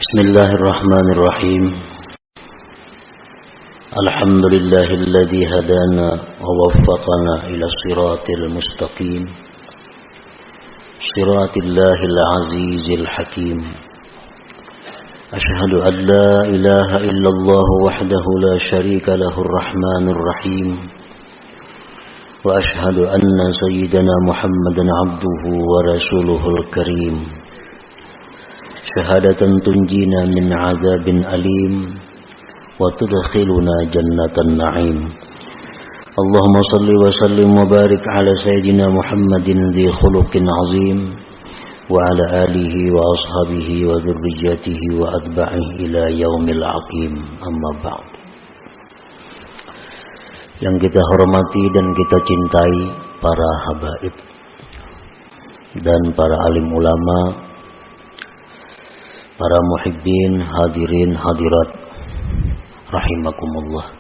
Bismillahirrahmanirrahim. Alhamdulillahilladzi hadana wa waffaqana ila siratil mustaqim. Siratil azizil hakim. Ashhadu an la ilaha illallah wahdahu la syarika lahur rahmanir rahim. Wa ashhadu anna sayyidana Muhammadan abduhu wa rasuluhul karim. Syahadatan tunjina min azabin alim wa tudkhiluna jannatan na'im. Allahumma salli wa sallim wa barik ala sayyidina Muhammadin dhi khuluqin azim wa ala alihi wa ashabihi wa dhurriyyatihi wa atba'ihi ila yaumil aqim. Amma ba'd. Yang kita hormati dan kita cintai para habaib dan para alim ulama, para muhibbin, hadirin, hadirat, rahimakumullah.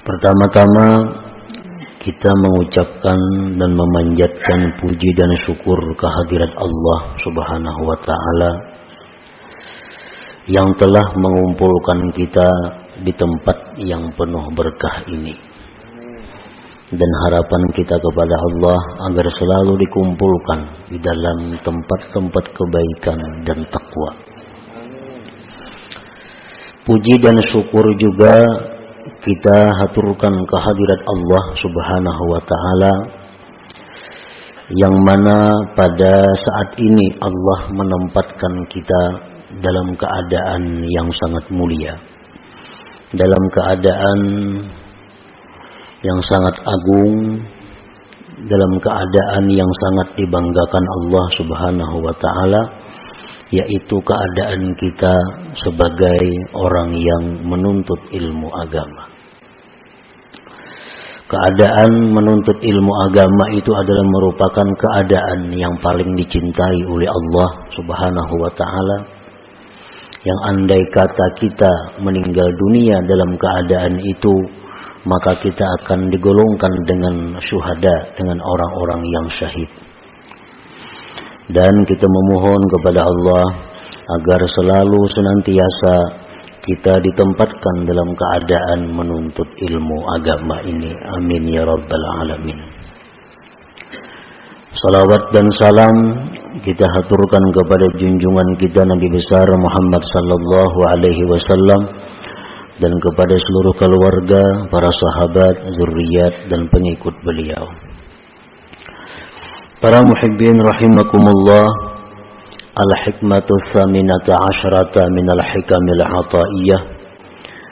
Pertama-tama kita mengucapkan dan memanjatkan puji dan syukur kehadirat Allah Subhanahu wa ta'ala yang telah mengumpulkan kita di tempat yang penuh berkah ini. Dan harapan kita kepada Allah agar selalu dikumpulkan di dalam tempat-tempat kebaikan dan takwa. Puji dan syukur juga kita haturkan kehadirat Allah Subhanahu wa ta'ala yang mana pada saat ini Allah menempatkan kita dalam keadaan yang sangat mulia, dalam keadaan yang sangat agung, dalam keadaan yang sangat dibanggakan Allah Subhanahu wa ta'ala, yaitu keadaan kita sebagai orang yang menuntut ilmu agama. Keadaan menuntut ilmu agama itu adalah merupakan keadaan yang paling dicintai oleh Allah Subhanahu wa ta'ala, yang andai kata kita meninggal dunia dalam keadaan itu, maka kita akan digolongkan dengan syuhada, dengan orang-orang yang syahid. Dan kita memohon kepada Allah agar selalu senantiasa kita ditempatkan dalam keadaan menuntut ilmu agama ini. Amin ya rabbal alamin. Salawat dan salam kita haturkan kepada junjungan kita Nabi besar Muhammad sallallahu alaihi wasallam dan kepada seluruh keluarga, para sahabat, zurriyat dan pengikut beliau. Para muhibbin rahimakumullah, al-hikmatu tsaminata asyrata min al-hikamil ataiyah.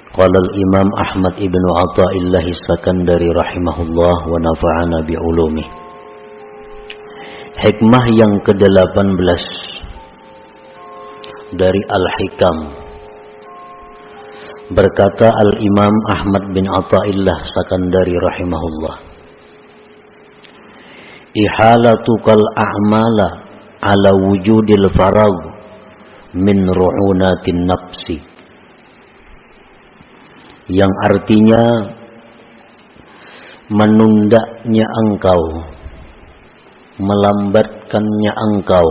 Qala al-Imam Ahmad ibn Athaillah as-Sakandari rahimahullah wa nafa'ana bi'ulumih. Hikmah yang ke-18 dari al-hikam. Berkata Al-Imam Ahmad bin Athaillah Sakandari rahimahullah, ihalatukal a'mala ala wujudil farag min ru'unatin nafsi, yang artinya menundanya engkau, melambatkannya engkau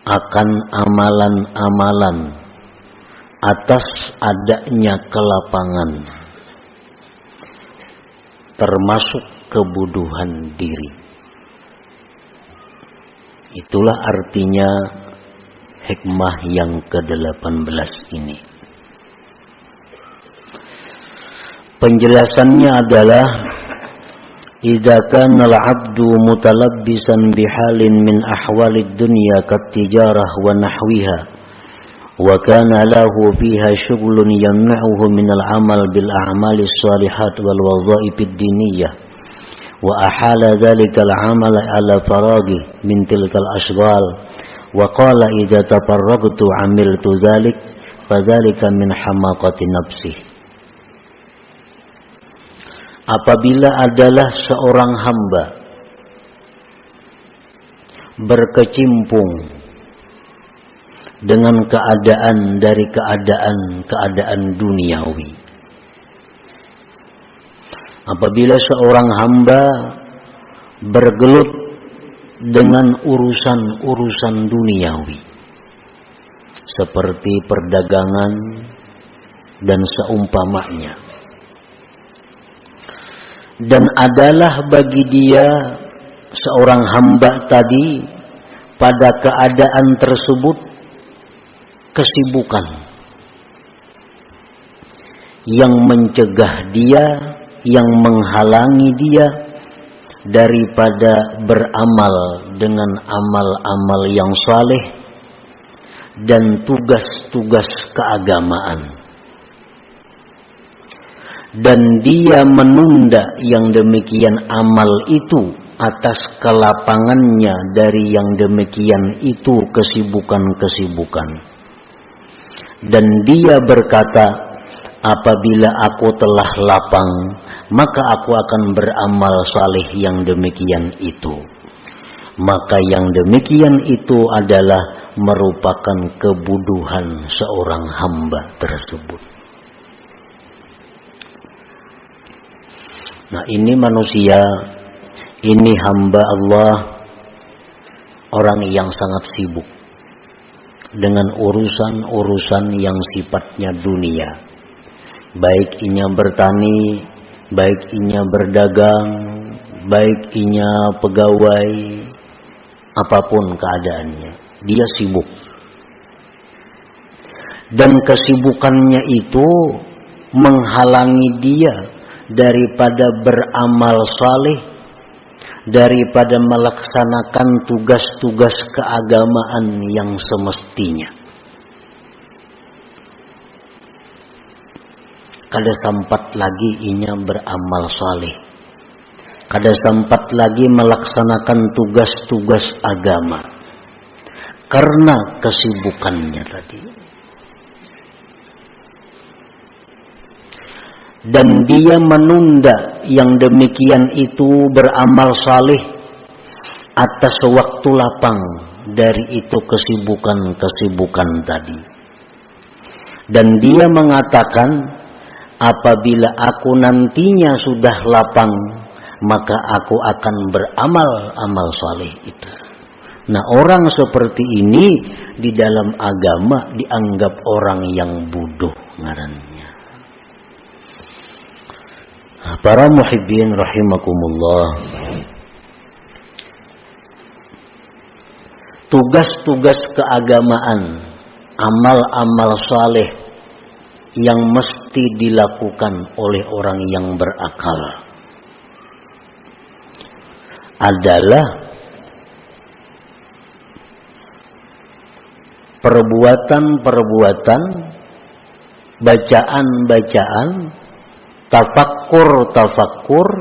akan amalan-amalan atas adanya kelapangan, termasuk kebuduhan diri. Itulah artinya hikmah yang ke-18 ini. Penjelasannya adalah idza kana al-'abdu mutalabbisan bihalin min ahwalid dunya kat-tijarah wa nahwiha wa kana lahu fiha syughlun yamna'uhu min al-'amal bil a'malis shalihat wal wadha'ifid diniyah wa ahala dhalika al-'amal ala faraghi min tilkal ashghal wa qala idza tafarragtu 'amiltu dhalik fadhalika min hamaqati nafsi. Apabila adalah seorang hamba berkecimpung dengan keadaan dari keadaan duniawi, apabila seorang hamba bergelut dengan urusan-urusan duniawi, seperti perdagangan dan seumpamanya. Dan adalah bagi dia seorang hamba tadi pada keadaan tersebut kesibukan yang mencegah dia, yang menghalangi dia daripada beramal dengan amal-amal yang saleh dan tugas-tugas keagamaan. Dan dia menunda yang demikian amal itu atas kelapangannya dari yang demikian itu kesibukan-kesibukan. Dan dia berkata, apabila aku telah lapang, maka aku akan beramal saleh yang demikian itu. Maka yang demikian itu adalah merupakan kebuduhan seorang hamba tersebut. Nah, ini manusia, ini hamba Allah, orang yang sangat sibuk dengan urusan-urusan yang sifatnya dunia. Baik inya bertani, baik inya berdagang, baik inya pegawai, apapun keadaannya, dia sibuk. Dan kesibukannya itu menghalangi dia daripada beramal saleh, daripada melaksanakan tugas-tugas keagamaan yang semestinya. Kada sempat lagi inya beramal saleh, kada sempat lagi melaksanakan tugas-tugas agama karena kesibukannya tadi. Dan dia menunda yang demikian itu beramal saleh atas waktu lapang dari itu kesibukan-kesibukan tadi. Dan dia mengatakan, apabila aku nantinya sudah lapang, maka aku akan beramal-amal saleh itu. Nah, orang seperti ini di dalam agama dianggap orang yang bodoh ngarannya. Para muhibbin rahimakumullah, tugas-tugas keagamaan, amal-amal saleh yang mesti dilakukan oleh orang yang berakal adalah perbuatan-perbuatan, bacaan-bacaan, tafakkur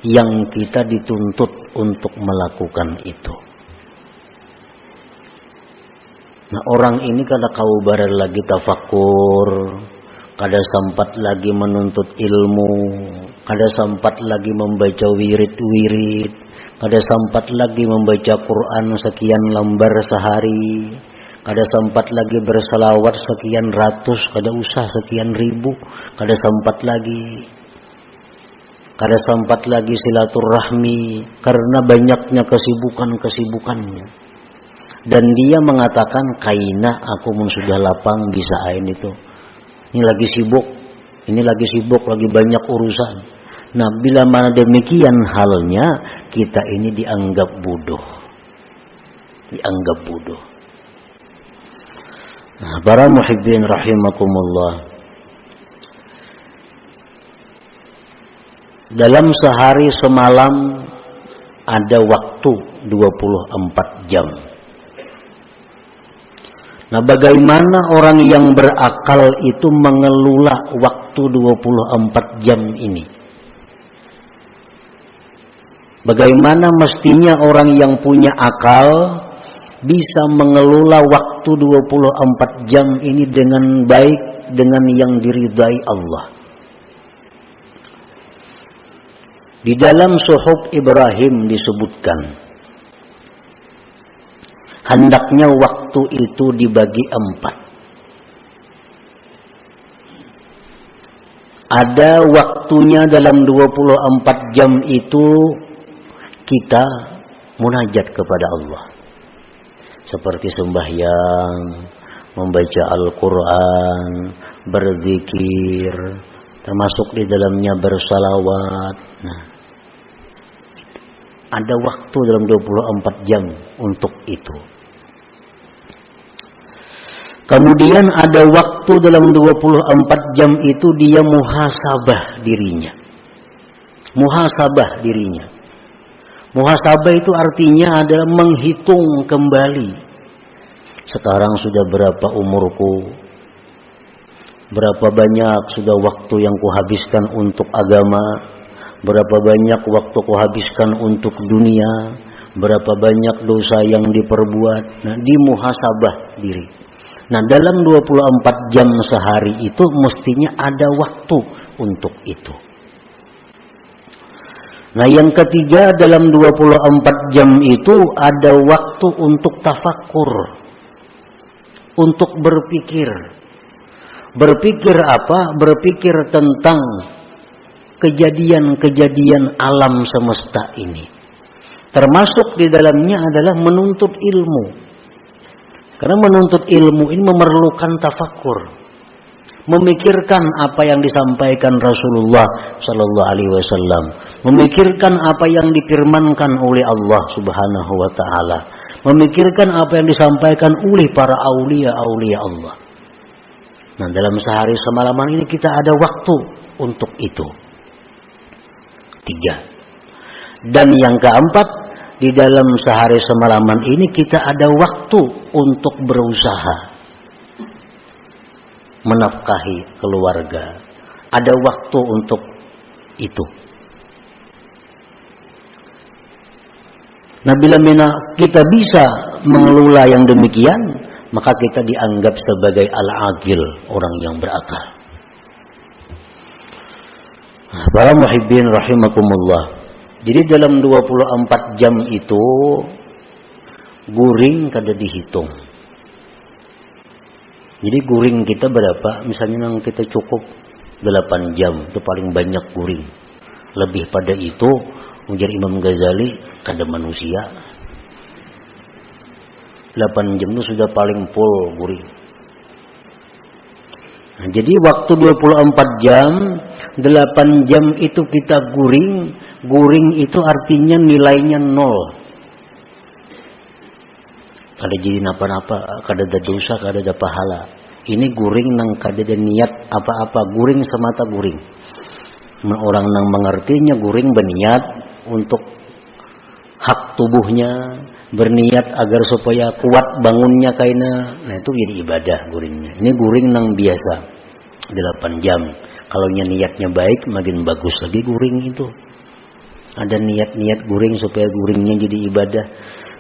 yang kita dituntut untuk melakukan itu. Nah, orang ini kada kaubaran lagi tafakkur, kada sempat lagi menuntut ilmu, kada sempat lagi membaca wirid-wirid, kada sempat lagi membaca Quran sekian lembar sehari, kada sempat lagi berselawat sekian ratus, kada usah sekian ribu, kada sempat lagi silaturahmi karena banyaknya kesibukannya. Dan dia mengatakan, kaina aku mun sudah lapang bisa ain itu. Ini lagi sibuk, lagi banyak urusan. Nah, bila mana demikian halnya, kita ini dianggap bodoh. Nah, para muhibbin rahimakumullah, dalam sehari semalam ada waktu 24 jam. Nah, bagaimana orang yang berakal itu mengelola waktu 24 jam ini? Bagaimana mestinya orang yang punya akal bisa mengelola waktu 24 jam ini dengan baik, dengan yang diridai Allah? Di dalam Suhuf Ibrahim disebutkan, hendaknya waktu itu dibagi 4. Ada waktunya dalam 24 jam itu kita munajat kepada Allah. Seperti sembahyang, membaca Al-Quran, berzikir, termasuk di dalamnya bersalawat. Nah, ada waktu dalam 24 jam untuk itu. Kemudian ada waktu dalam 24 jam itu dia muhasabah dirinya. Muhasabah dirinya. Muhasabah itu artinya adalah menghitung kembali. Sekarang sudah berapa umurku? Berapa banyak sudah waktu yang kuhabiskan untuk agama? Berapa banyak waktu kuhabiskan untuk dunia? Berapa banyak dosa yang diperbuat? Nah, dimuhasabah diri. Nah, dalam 24 jam sehari itu mestinya ada waktu untuk itu. Nah, yang ketiga, dalam 24 jam itu ada waktu untuk tafakkur. Untuk berpikir. Berpikir apa? Berpikir tentang kejadian-kejadian alam semesta ini. Termasuk di dalamnya adalah menuntut ilmu. Karena menuntut ilmu ini memerlukan tafakkur, memikirkan apa yang disampaikan Rasulullah Sallallahu Alaihi Wasallam, memikirkan apa yang difirmankan oleh Allah Subhanahu Wa Taala, memikirkan apa yang disampaikan oleh para aulia-aulia Allah. Nah, dalam sehari semalaman ini kita ada waktu untuk itu. 3. Dan yang keempat, di dalam sehari semalaman ini kita ada waktu untuk berusaha menafkahi keluarga. Ada waktu untuk itu. Nah, bila kita bisa mengelola yang demikian, maka kita dianggap sebagai al-aqil, orang yang berakal. Para muhibbin rahimakumullah. Jadi dalam 24 jam itu guring kada dihitung. Jadi guring kita berapa? Misalnya yang kita cukup 8 jam, itu paling banyak guring. Lebih pada itu, ujar Imam Ghazali, kada manusia. 8 jam itu sudah paling full guring. Nah, jadi waktu 24 jam, 8 jam itu kita guring. Guring itu artinya nilainya 0. Kada jadi napa-napa, kada ada dosa, kada ada pahala. Ini guring nang kada ada niat apa-apa, guring semata guring. Orang nang mengertinya guring berniat untuk hak tubuhnya, berniat agar supaya kuat bangunnya kaina. Nah, itu jadi ibadah guringnya. Ini guring nang biasa 8 jam. Kalau niatnya baik, makin bagus lagi guring itu. Ada niat-niat guring supaya guringnya jadi ibadah.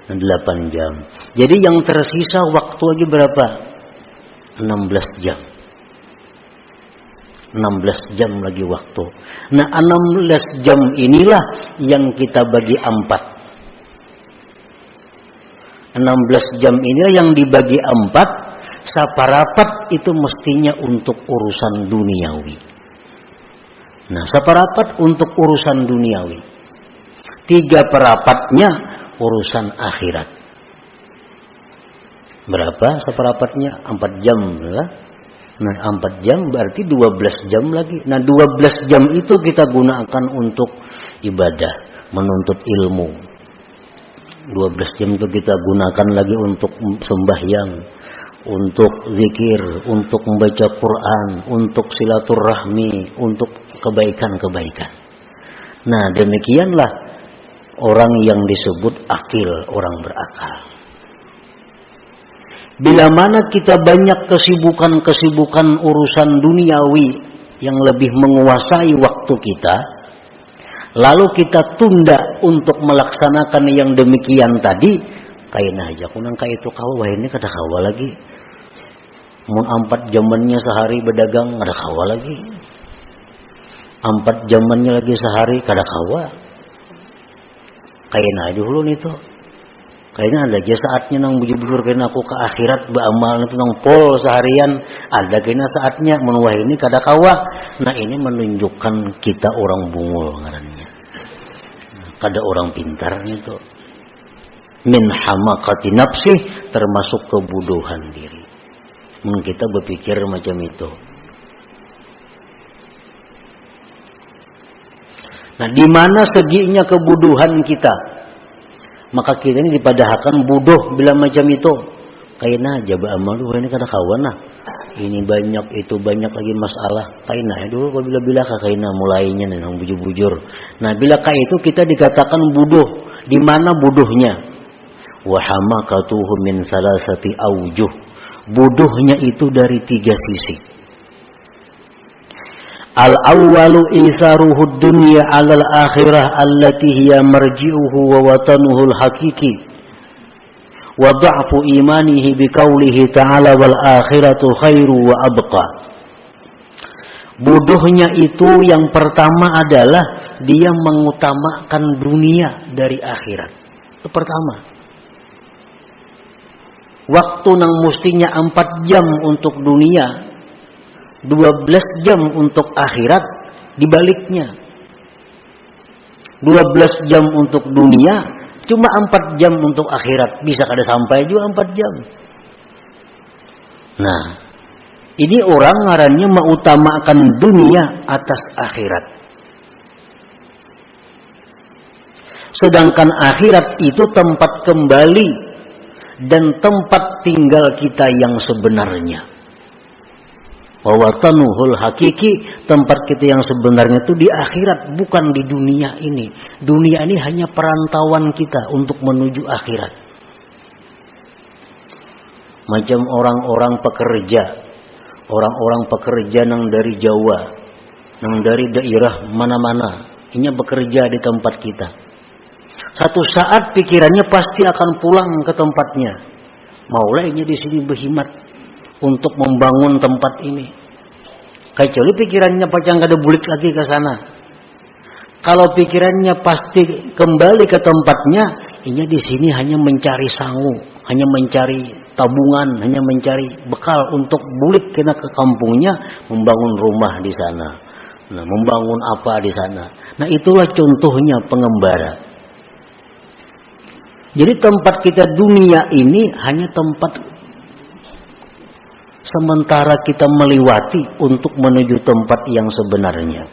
8 jam. Jadi yang tersisa waktu lagi berapa? 16 jam. 16 jam lagi waktu. Nah, 16 jam inilah yang kita bagi 4. 16 jam inilah yang dibagi 4. Saparapat itu mestinya untuk urusan duniawi. Nah, saparapat untuk urusan duniawi. 3/4-nya urusan akhirat. Berapa seperapatnya? 4 jam lah. Nah, 4 jam berarti 12 jam lagi. Nah, 12 jam itu kita gunakan untuk ibadah, menuntut ilmu. 12 jam itu kita gunakan lagi untuk sembahyang, untuk zikir, untuk membaca Quran, untuk silaturahmi, untuk kebaikan-kebaikan. Nah, demikianlah orang yang disebut akil, orang berakal. Bila mana kita banyak kesibukan-kesibukan urusan duniawi yang lebih menguasai waktu kita, lalu kita tunda untuk melaksanakan yang demikian tadi, kayak aja kunang kayak itu kawa, ini kada kawa lagi. Mun 4 jamannya sehari berdagang, kada kawa lagi. 4 jamannya lagi sehari, kada kawa. Kayaknya aja dulu nih tuh. Kayaknya ada aja saatnya nang bujur-bujur kayaknya aku ke akhirat beramal itu nang pol seharian. Ada kayaknya saatnya menuah ini kada kawa. Nah, ini menunjukkan kita orang bungul ngarannya. Kada orang pintar itu. Min hamakati nafsi, termasuk kebodohan diri. Kita berpikir macam itu. Nah, di mana seginya kebodohan kita, maka kita ini dipadahkan bodoh bila macam itu. Kaina aja ba'amalu ini kada kawan lah. Ini banyak, itu banyak lagi masalah. Kaina dulu bila kaina mulainya nih bujur-bujur. Nah, bila kayak itu kita dikatakan bodoh. Di mana bodohnya? Wa hamakatuhu min salasati aujuh. Bodohnya itu dari 3 sisi. Al-awwalu isaruhu dunya 'alal akhirah allati hiya marji'uhu wa watanuhu al-haqiqi. Wa dha'fu imanihi biqaulihi ta'ala wal akhiratu khairu wa abqa. Bodohnya itu yang pertama adalah dia mengutamakan dunia dari akhirat. Itu pertama. Waktu nang mestinya 4 jam untuk dunia, 12 jam untuk akhirat, dibaliknya. 12 jam untuk dunia, cuma 4 jam untuk akhirat. Bisa kada sampai juga 4 jam. Nah, ini orang ngarannya mengutamakan dunia atas akhirat. Sedangkan akhirat itu tempat kembali dan tempat tinggal kita yang sebenarnya. Wawatanuhul hakiki, tempat kita yang sebenarnya itu di akhirat, bukan di dunia ini. Dunia ini hanya perantauan kita untuk menuju akhirat. Macam orang-orang pekerja nang dari Jawa, nang dari daerah mana-mana, ini bekerja di tempat kita. Satu saat pikirannya pasti akan pulang ke tempatnya. Maulah ini di sini berhemat untuk membangun tempat ini. Kecuali pikirannya pacang kada bulik lagi ke sana. Kalau pikirannya pasti kembali ke tempatnya, ini di sini hanya mencari sangu, hanya mencari tabungan, hanya mencari bekal untuk bulik kena ke kampungnya, membangun rumah di sana. Nah, membangun apa di sana. Nah, itulah contohnya pengembara. Jadi tempat kita dunia ini hanya tempat sementara kita melewati untuk menuju tempat yang sebenarnya.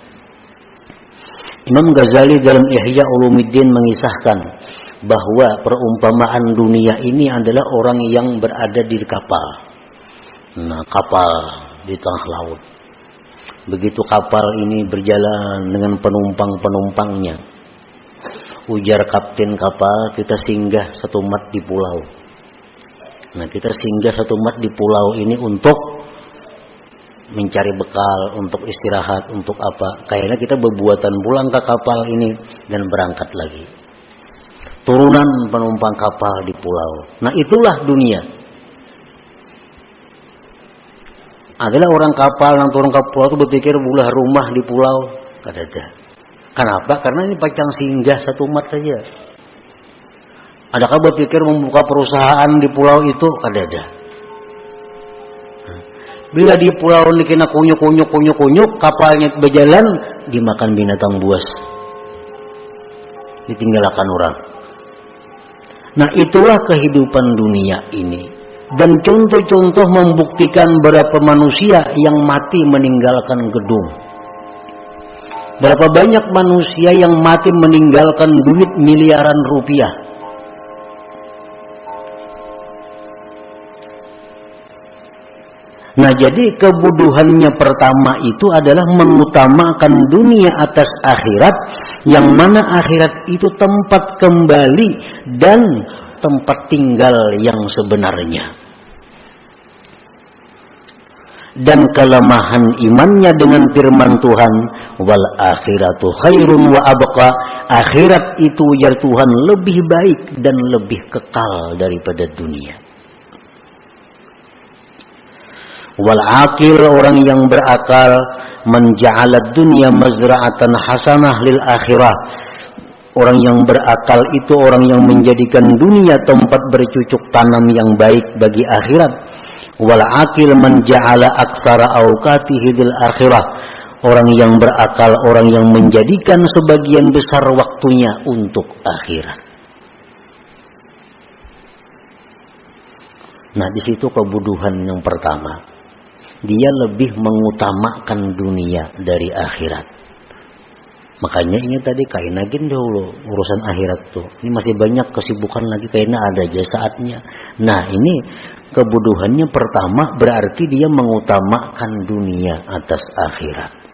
Imam Ghazali dalam Ihya Ulumuddin mengisahkan bahwa perumpamaan dunia ini adalah orang yang berada di kapal. Nah, kapal di tengah laut. Begitu kapal ini berjalan dengan penumpang-penumpangnya, ujar kapten kapal, kita singgah satu mat di pulau. Nah, kita singgah satu mat di pulau ini untuk mencari bekal, untuk istirahat, untuk apa. Kayaknya kita berbuatan pulang ke kapal ini dan berangkat lagi. Turunan penumpang kapal di pulau. Nah, itulah dunia. Adalah orang kapal yang turun ke pulau itu berpikir bulah rumah di pulau. Kada ada. Kenapa? Karena ini pacang singgah satu mat saja. Adakah berpikir membuka perusahaan di pulau itu? Kada ada. Bila di pulau ini kena kunyuk, kapalnya berjalan, dimakan binatang buas. Ditinggalkan orang. Nah, itulah kehidupan dunia ini. Dan contoh-contoh membuktikan berapa manusia yang mati meninggalkan gedung. Berapa banyak manusia yang mati meninggalkan duit miliaran rupiah. Nah, jadi kebodohannya pertama itu adalah mengutamakan dunia atas akhirat, yang mana akhirat itu tempat kembali dan tempat tinggal yang sebenarnya. Dan kelemahan imannya dengan firman Tuhan, wal akhiratu khairun wa abqa, akhirat itu ujar Tuhan lebih baik dan lebih kekal daripada dunia. Wal aqil, orang yang berakal, menja'alad dunya mazra'atan hasanah lil akhirah, orang yang berakal itu orang yang menjadikan dunia tempat bercucuk tanam yang baik bagi akhirat. Wal aqil man ja'ala aktsara awqatihi lil akhirah, orang yang berakal orang yang menjadikan sebagian besar waktunya untuk akhirat. Nah, di situ kebodohan yang pertama. Dia lebih mengutamakan dunia dari akhirat. Makanya ini tadi kainagin dulu urusan akhirat tuh. Ini masih banyak kesibukan lagi, kayaknya ada aja saatnya. Nah, ini kebodohannya pertama berarti dia mengutamakan dunia atas akhirat.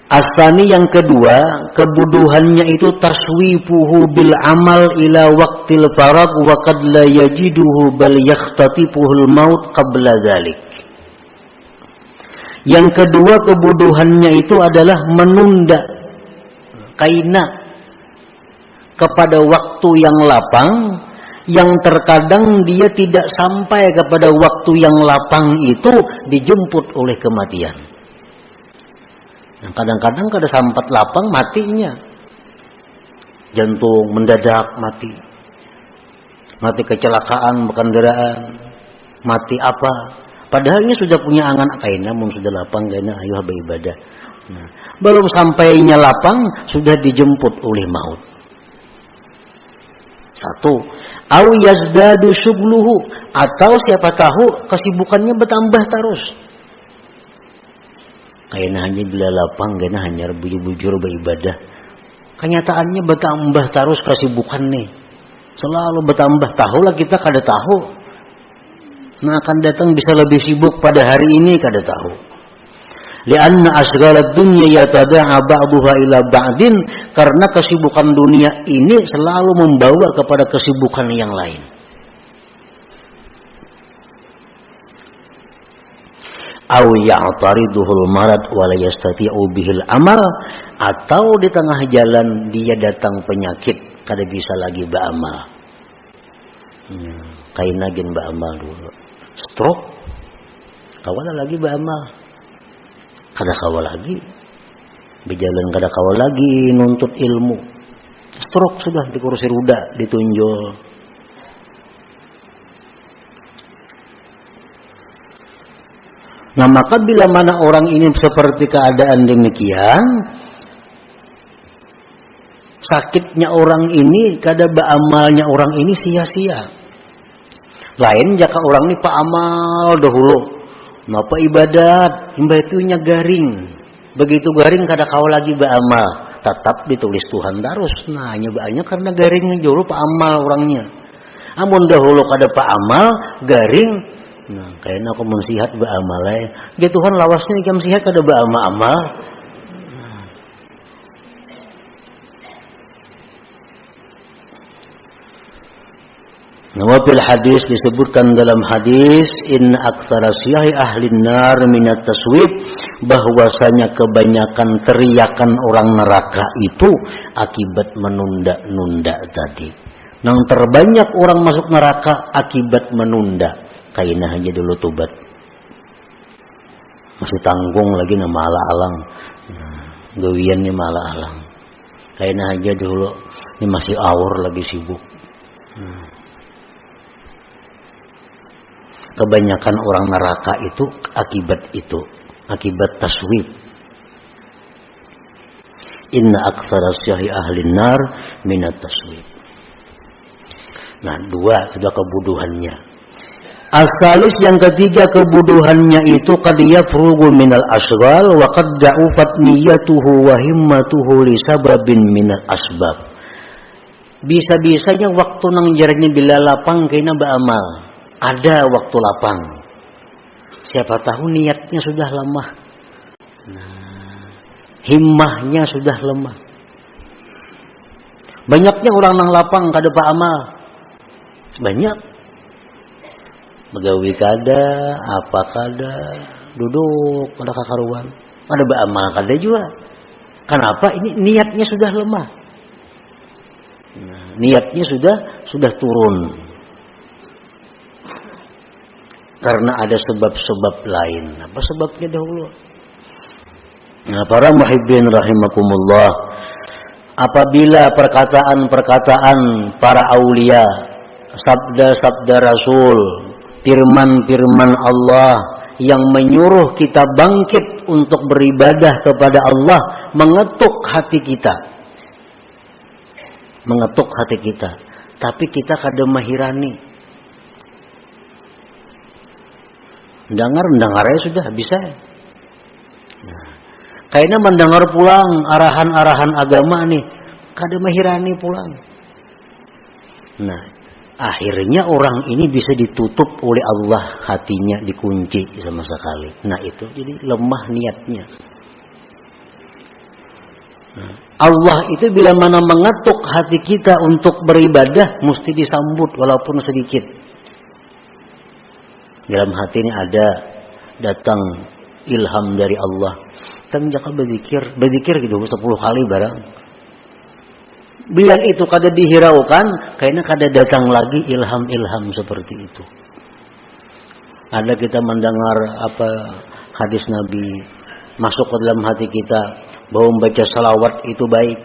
Asani yang kedua, kebodohannya itu taswifuhu bil amal ila waqtil farag wa qad la yajiduhu bal yakhtatifuhul maut qabla dzalik. Yang kedua kebodohannya itu adalah menunda kaina kepada waktu yang lapang, yang terkadang dia tidak sampai kepada waktu yang lapang itu dijemput oleh kematian. Kadang-kadang kada sampat lapang matinya, jantung mendadak mati, mati kecelakaan berkendaraan, mati apa? Padahal ini sudah punya angan kaina, mun sudah lapang kaina ayo beribadah. Nah, belum sampainya lapang sudah dijemput oleh maut. Satu, au yazdadu syugluhu, atau siapa tahu kesibukannya bertambah terus. Kayaknya hanya bila lapang, kayaknya hanya bujur-bujur beribadah. Kenyataannya bertambah terus kesibukan nih. Selalu bertambah. Tahulah kita kada tahu. Nah, akan datang bisa lebih sibuk pada hari ini kada tahu. Lianna asghalad dunya yatada'a ba'daha ila ba'din, karena kesibukan dunia ini selalu membawa kepada kesibukan yang lain. Aw ya'tariduhul marad wa la yastati'u bihil amal, atau di tengah jalan dia datang penyakit kada bisa lagi beramal. Kainagin beramal dulu. Stroke kawala lagi beramal. Kada kawal lagi. Berjalan kada kawal lagi nuntut ilmu. Stroke sudah di kursi roda ditunjol. Nah, maka bila mana orang ini seperti keadaan demikian, sakitnya orang ini, kada beramalnya orang ini sia-sia. Lain jika orang ini pak amal dahulu, napa ibadat, imbatunya garing. Begitu garing kada kau lagi beramal, tetap ditulis Tuhan terus. Nah, nyobaannya karena garingnya dulu pak amal orangnya. Amun dahulu kada pak amal, garing. Nah, kayaknya aku mensihat beramal ya Tuhan lawasnya ikam sihat kada beramal-amal. Nah, fil hadis disebutkan dalam hadis inna aktsara syahi ahli nar minat taswib, bahwasanya kebanyakan teriakan orang neraka itu akibat menunda-nunda tadi. Yang terbanyak orang masuk neraka akibat menunda. Kaina aja dulu tobat. Masih tanggung lagi nama ala-alang. Gawiannya malah alang. Kaina aja dulu. Ini masih awur lagi sibuk. Kebanyakan orang neraka itu akibat itu. Akibat taswib. Inna aktsara syahi ahli nar minat taswib. Nah, dua sudah kebodohannya. Asalis yang ketiga kebodohannya itu qad yafrugu minal asghal wa qad da'ufat niyyatuhu wa himmatuhu li sababin minal asbab. Bisa-bisanya waktu nang jarangnya bila lapang kena beramal. Ada waktu lapang. Siapa tahu niatnya sudah lemah. Nah, himmahnya sudah lemah. Banyaknya orang nang lapang kada beramal. Banyak. Begawi kada, apa kada, duduk pada kakaruan, ada beramal kada juga. Kenapa? Ini niatnya sudah lemah. Nah, niatnya sudah turun. Karena ada sebab-sebab lain. Apa sebabnya dahulu? Nah, para muhibbin rahimakumullah, apabila perkataan-perkataan para aulia, sabda-sabda Rasul, firman-firman Allah yang menyuruh kita bangkit untuk beribadah kepada Allah mengetuk hati kita. Mengetuk hati kita. tapi kita kada mahirani. Dengar sudah bisa. Nah, kayaknya mendengar pulang arahan-arahan agama nih, kada mahirani pulang. Nah, akhirnya orang ini bisa ditutup oleh Allah, hatinya dikunci sama sekali. Nah, itu jadi lemah niatnya. Nah, Allah itu bila mana mengetuk hati kita untuk beribadah, mesti disambut walaupun sedikit. Dalam hati ini ada datang ilham dari Allah. Kita jangan berzikir gitu 10 kali barang. Bila itu kada dihiraukan, kayaknya kada datang lagi ilham-ilham seperti itu. Ada kita mendengar hadis Nabi masuk ke dalam hati kita bahwa membaca salawat itu baik.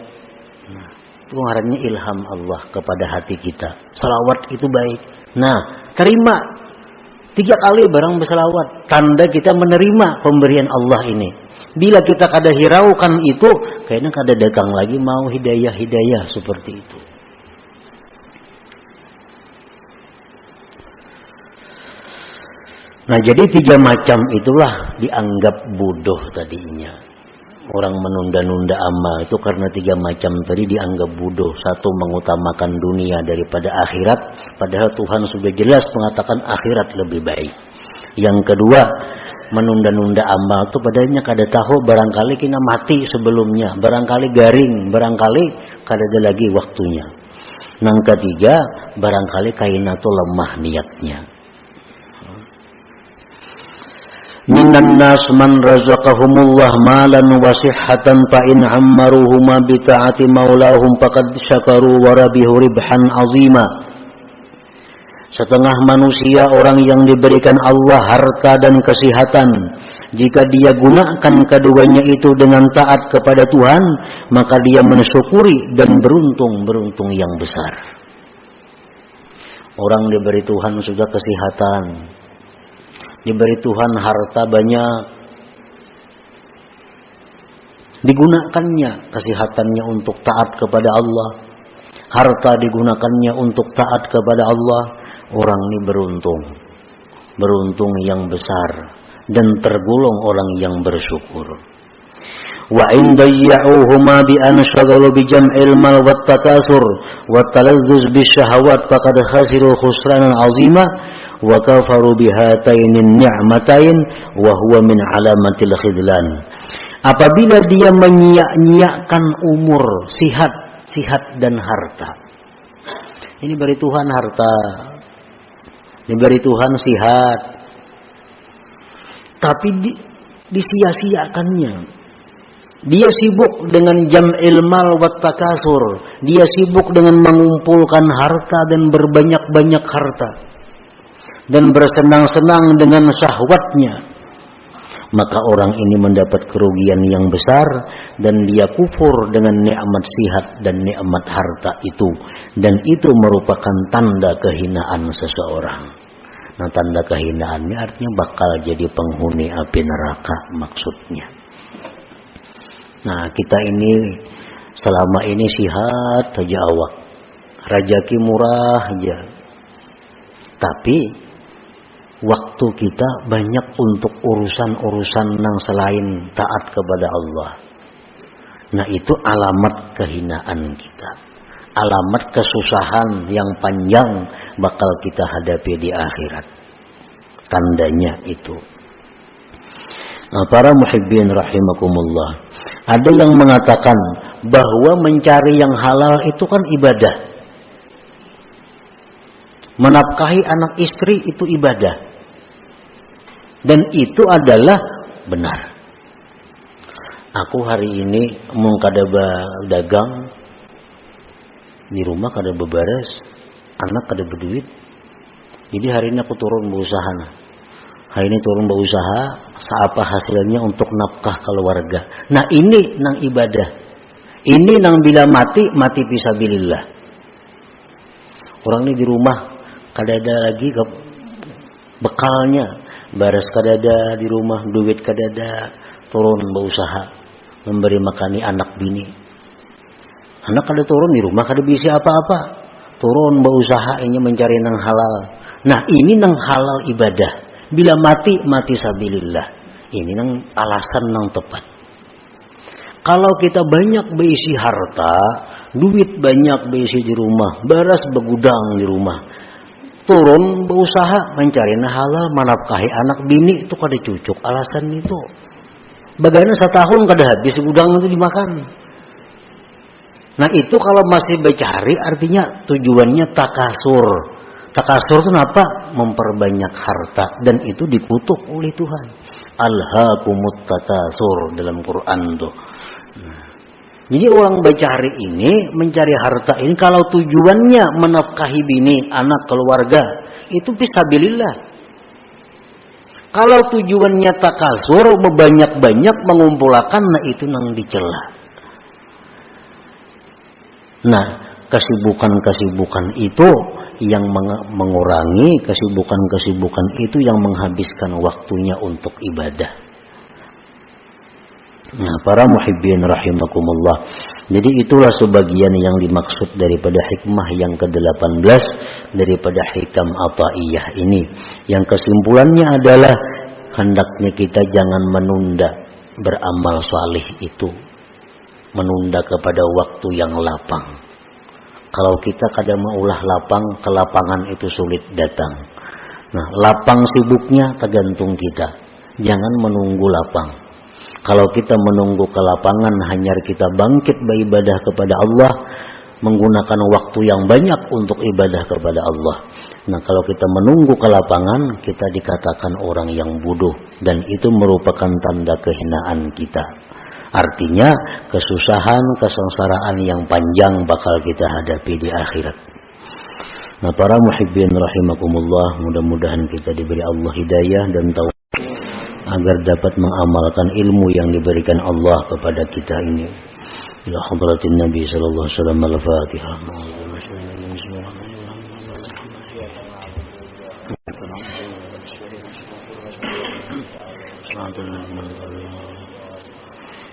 Nah, itu ngarannya ilham Allah kepada hati kita. Salawat itu baik. Nah, terima 3 kali barang bersalawat, tanda kita menerima pemberian Allah ini. Bila kita kada hiraukan itu, kayaknya kada datang lagi mau hidayah seperti itu. Nah, jadi 3 macam itulah dianggap bodoh tadinya. Orang menunda-nunda amal itu karena 3 macam tadi dianggap bodoh. 1, mengutamakan dunia daripada akhirat, padahal Tuhan sudah jelas mengatakan akhirat lebih baik. Yang kedua, menunda-nunda amal itu padahal kada tahu barangkali kita mati sebelumnya, barangkali garing, barangkali kada ada lagi waktunya. Yang ketiga, barangkali kaina itu lemah niatnya. Minan nas man razaqahumullah malan wa sihhatan fa in ammaruhuma bi ta'ati maulahum faqad syakaru wa rabihu ribhan azima. Setengah manusia orang yang diberikan Allah harta dan kesehatan, jika dia gunakan keduanya itu dengan taat kepada Tuhan, maka dia mensyukuri dan beruntung yang besar. Orang diberi Tuhan sudah kesehatan, diberi Tuhan harta banyak, digunakannya kesehatannya untuk taat kepada Allah, harta digunakannya untuk taat kepada Allah, orang ini beruntung yang besar dan tergolong orang yang bersyukur. Wa in dayya'uhuma bi an shagalu bi jam'il mal wat takasur wat talazzuz bisyahawat faqad khasiru khusranan 'azima wa kafaru bihatainin ni'matain wa huwa min alamatil khidlan. Apabila dia menyia-nyiakan umur, sihat dan harta. Ini beri Tuhan harta, diberi Tuhan sihat, tapi disia-siakannya. Dia sibuk dengan jam'il mal wat takasur, dia sibuk dengan mengumpulkan harta dan berbanyak-banyak harta, dan bersenang-senang dengan syahwatnya, maka orang ini mendapat kerugian yang besar dan dia kufur dengan nikmat sihat dan nikmat harta itu, dan itu merupakan tanda kehinaan seseorang. Nah, tanda kehinaannya artinya bakal jadi penghuni api neraka maksudnya. Nah, kita ini selama ini sihat saja awak, rezeki murah aja, tapi waktu kita banyak untuk urusan-urusan yang selain taat kepada Allah. Nah, itu alamat kehinaan kita, alamat kesusahan yang panjang bakal kita hadapi di akhirat. Tandanya itu. Nah, para muhibbin rahimakumullah, ada yang mengatakan bahwa mencari yang halal itu kan ibadah. Menafkahi anak istri itu ibadah. Dan itu adalah benar. Aku hari ini mau kada dagang, di rumah kada beberes, anak kada berduit. Jadi hari ini aku turun berusaha. Hari ini turun berusaha, apa hasilnya untuk nafkah keluarga. Nah, ini nang ibadah. Ini nang bila mati fisabilillah. Orang ini di rumah kada ada lagi bekalnya. Baras kada ada di rumah, duit kada ada, turun berusaha memberi makani anak bini. Anak kada turun di rumah kada bisa apa-apa. turun berusaha ini mencari nang halal. Nah ini nang halal ibadah. Bila mati sabilillah. Ini nang alasan nang tepat. Kalau kita banyak berisi harta, duit banyak berisi di rumah, beras begudang di rumah, turun berusaha mencari nang halal, menafkahi anak bini itu kada cucuk alasan itu. Bagaimana setahun kada habis gudang itu dimakan. Nah itu kalau masih mencari artinya tujuannya takasur. Takasur itu apa? Memperbanyak harta dan itu dikutuk oleh Tuhan. Alhaakumut takasur dalam Quran tuh. Jadi orang mencari ini, mencari harta ini kalau tujuannya menafkahi bini, anak, keluarga, itu fisabilillah. Kalau tujuannya takasur, banyak-banyak mengumpulkan, nah itu nang dicela. Nah, kesibukan-kesibukan itu yang mengurangi, kesibukan-kesibukan itu yang menghabiskan waktunya untuk ibadah. Nah, para muhibbin rahimakumullah. Jadi itulah sebagian yang dimaksud daripada hikmah yang ke-18 daripada hikam ataiyah ini. Yang kesimpulannya adalah hendaknya kita jangan menunda beramal salih itu. Menunda kepada waktu yang lapang. Kalau kita kadang maulah lapang, kelapangan itu sulit datang. Nah, lapang sibuknya tergantung kita. Jangan menunggu lapang. Kalau kita menunggu kelapangan hanya kita bangkit beribadah kepada Allah, menggunakan waktu yang banyak untuk ibadah kepada Allah. Nah, kalau kita menunggu kelapangan, kita dikatakan orang yang bodoh dan itu merupakan tanda kehinaan kita. Artinya kesusahan, kesengsaraan yang panjang bakal kita hadapi di akhirat. Nah, para muhibbin rahimakumullah, mudah-mudahan kita diberi Allah hidayah dan taufik agar dapat mengamalkan ilmu yang diberikan Allah kepada kita ini. Ila hadratin Nabi sallallahu alaihi wasallam al-Fatihah.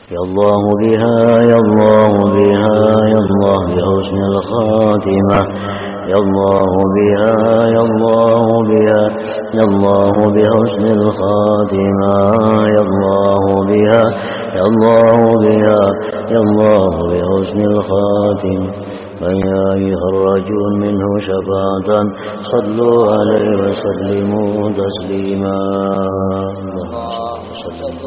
Ya Allah biha ya Allah biha ya Allah bi husnil khatimah. Ya Allah biha ya Allah biha ya Allah bi husnil khatimah. Ya Allah biha ya Allah biha ya Allah bi husnil khatimah. فيا أيها الرجل منه شفاعة صلوا عليه وسلموا تسليما. اللهم صل وسلم